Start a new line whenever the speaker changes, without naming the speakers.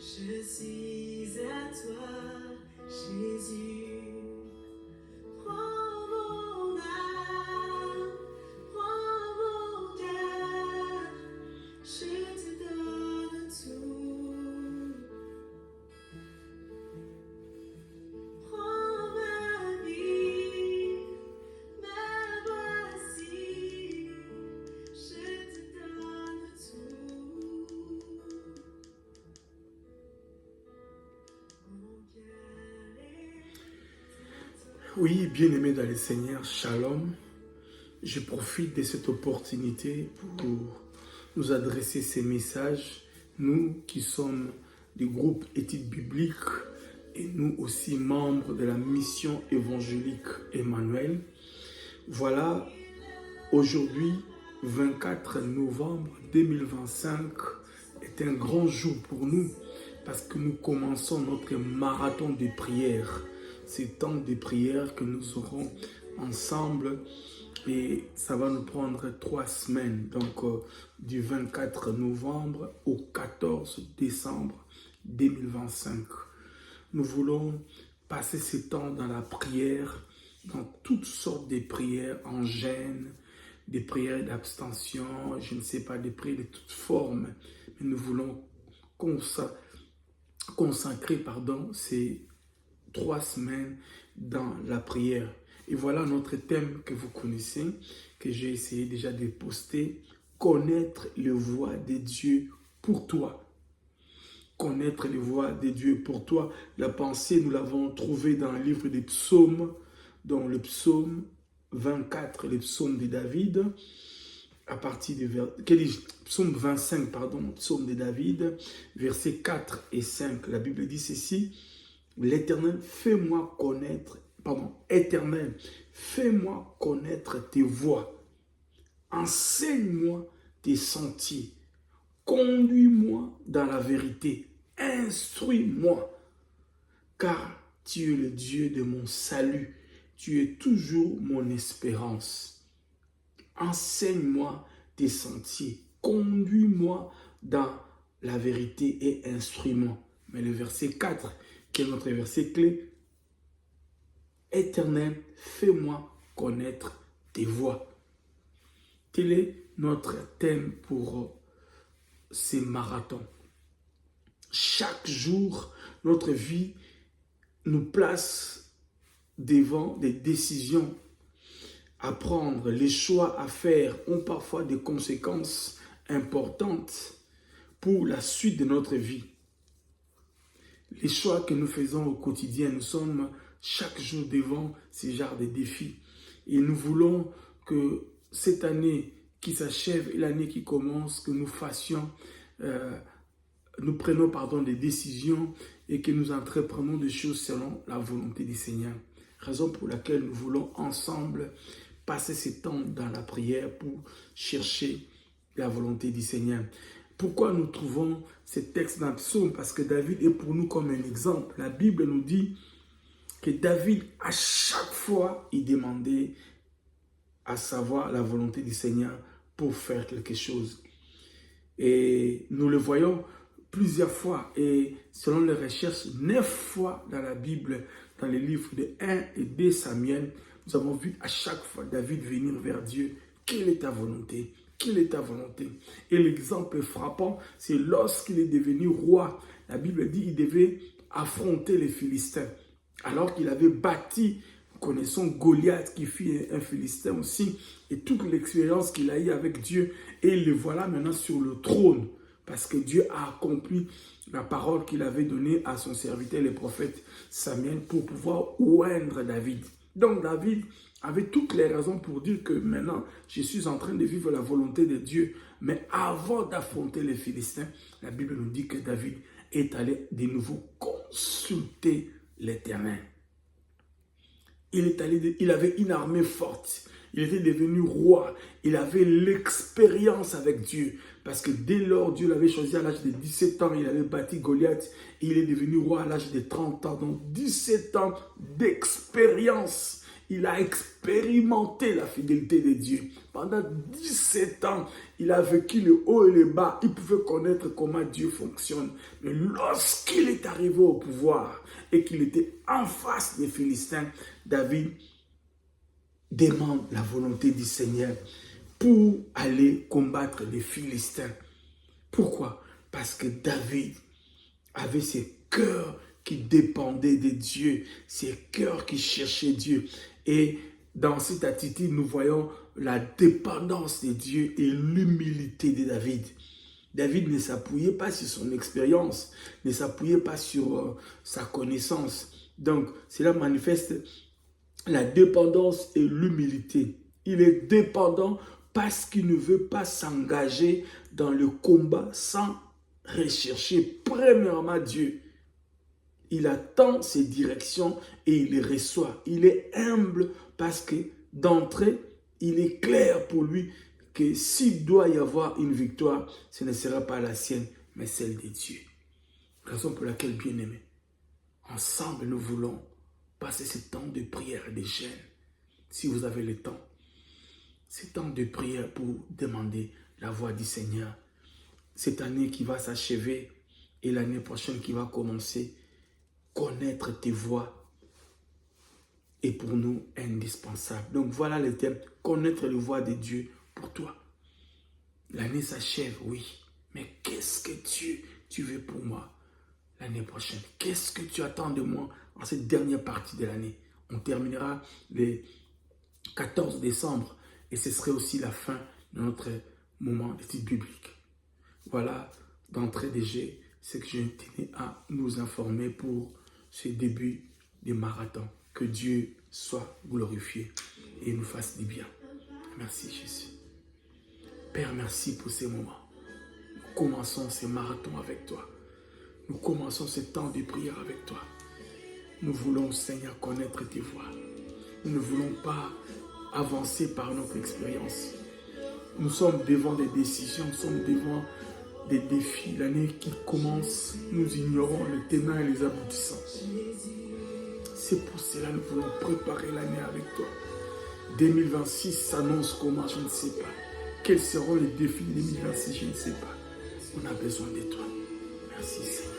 Je suis à toi, Jésus. Prends mon âme, prends mon cœur, je te donne tout. Prends ma vie, me voici, je te donne tout. Mon cœur est à toi.
Oui, bien-aimés dans le Seigneur, Shalom. Je profite de cette opportunité pour nous adresser ces messages, nous qui sommes du groupe Études bibliques et nous aussi membres de la mission évangélique Emmanuel. Voilà, aujourd'hui, 24 novembre 2025, est un grand jour pour nous parce que nous commençons notre marathon de prières. Ces temps de prières que nous aurons ensemble et ça va nous prendre 3 semaines, donc du 24 novembre au 14 décembre 2025. Nous voulons passer ces temps dans la prière, dans toutes sortes de prières en jeûne, des prières d'abstention, je ne sais pas, des prières de toutes formes, mais nous voulons consacrer ces 3 semaines dans la prière. Et voilà notre thème que vous connaissez, que j'ai essayé déjà de poster, connaître les voies de Dieu pour toi. Connaître les voies de Dieu pour toi. La pensée, nous l'avons trouvée dans le livre des psaumes, dans le psaume 24, le psaume de David, à partir de psaume 25, psaume de David, versets 4 et 5. La Bible dit ceci: L'Éternel, fais-moi connaître tes voies. Enseigne-moi tes sentiers. Conduis-moi dans la vérité. Instruis-moi. Car tu es le Dieu de mon salut. Tu es toujours mon espérance. Enseigne-moi tes sentiers. Conduis-moi dans la vérité et instruis-moi. Mais le verset 4, qui est notre verset clé: Éternel, fais-moi connaître tes voies. Tel est notre thème pour ces marathons. Chaque jour, notre vie nous place devant des décisions à prendre. Les choix à faire ont parfois des conséquences importantes pour la suite de notre vie. Les choix que nous faisons au quotidien, nous sommes chaque jour devant ces genres de défis. Et nous voulons que cette année qui s'achève et l'année qui commence, que nous fassions, nous prenions des décisions et que nous entreprenons des choses selon la volonté du Seigneur. Raison pour laquelle nous voulons ensemble passer ces temps dans la prière pour chercher la volonté du Seigneur. Pourquoi nous trouvons ces textes dans le psaume? Parce que David est pour nous comme un exemple. La Bible nous dit que David, à chaque fois, il demandait à savoir la volonté du Seigneur pour faire quelque chose. Et nous le voyons plusieurs fois. Et selon les recherches, 9 fois dans la Bible, dans les livres de 1 et 2 Samuel, nous avons vu à chaque fois David venir vers Dieu. Quelle est ta volonté? Quelle est ta volonté? Et l'exemple frappant, c'est lorsqu'il est devenu roi. La Bible dit qu'il devait affronter les Philistins. Alors qu'il avait bâti, connaissons Goliath qui fut un Philistin aussi, et toute l'expérience qu'il a eue avec Dieu. Et le voilà maintenant sur le trône, parce que Dieu a accompli la parole qu'il avait donnée à son serviteur, le prophète Samuel, pour pouvoir oindre David. Donc David avait toutes les raisons pour dire que maintenant, je suis en train de vivre la volonté de Dieu. Mais avant d'affronter les Philistins, la Bible nous dit que David est allé de nouveau consulter l'Éternel. Il avait une armée forte. Il était devenu roi. Il avait l'expérience avec Dieu. Parce que dès lors, Dieu l'avait choisi à l'âge de 17 ans. Il avait bâti Goliath. Et il est devenu roi à l'âge de 30 ans. Donc 17 ans d'expérience. Il a expérimenté la fidélité de Dieu. Pendant 17 ans, il a vécu le haut et le bas. Il pouvait connaître comment Dieu fonctionne. Mais lorsqu'il est arrivé au pouvoir et qu'il était en face des Philistins, David demande la volonté du Seigneur pour aller combattre les Philistins. Pourquoi? Parce que David avait ses cœurs qui dépendaient de Dieu, ses cœurs qui cherchaient Dieu. Et dans cette attitude, nous voyons la dépendance de Dieu et l'humilité de David. David ne s'appuyait pas sur son expérience, ne s'appuyait pas sur sa connaissance. Donc, cela manifeste la dépendance et l'humilité. Il est dépendant parce qu'il ne veut pas s'engager dans le combat sans rechercher premièrement Dieu. Il attend ses directions et il les reçoit. Il est humble parce que d'entrée, il est clair pour lui que s'il doit y avoir une victoire, ce ne sera pas la sienne, mais celle de Dieu. Raison pour laquelle, bien aimé, ensemble nous voulons passer ce temps de prière et de jeûne. Si vous avez le temps, ce temps de prière pour demander la voix du Seigneur. Cette année qui va s'achever et l'année prochaine qui va commencer, connaître tes voix est pour nous indispensable. Donc voilà le thème, connaître les voix de Dieu pour toi. L'année s'achève, oui, mais qu'est-ce que tu veux pour moi l'année prochaine? Qu'est-ce que tu attends de moi en cette dernière partie de l'année? On terminera le 14 décembre et ce serait aussi la fin de notre moment d'étude biblique. Voilà, d'entrée de jeu, ce que je tenais à nous informer pour ce début de marathon. Que Dieu soit glorifié et nous fasse du bien. Merci Jésus. Père, merci pour ces moments. Nous commençons ce marathon avec toi. Nous commençons ce temps de prière avec toi. Nous voulons, Seigneur, connaître tes voies. Nous ne voulons pas avancer par notre expérience. Nous sommes devant des décisions, nous sommes devant des défis. L'année qui commence, nous ignorons les tenants et les aboutissants. C'est pour cela que nous voulons préparer l'année avec toi. 2026 s'annonce comment, je ne sais pas. Quels seront les défis de 2026, je ne sais pas. On a besoin de toi. Merci Seigneur.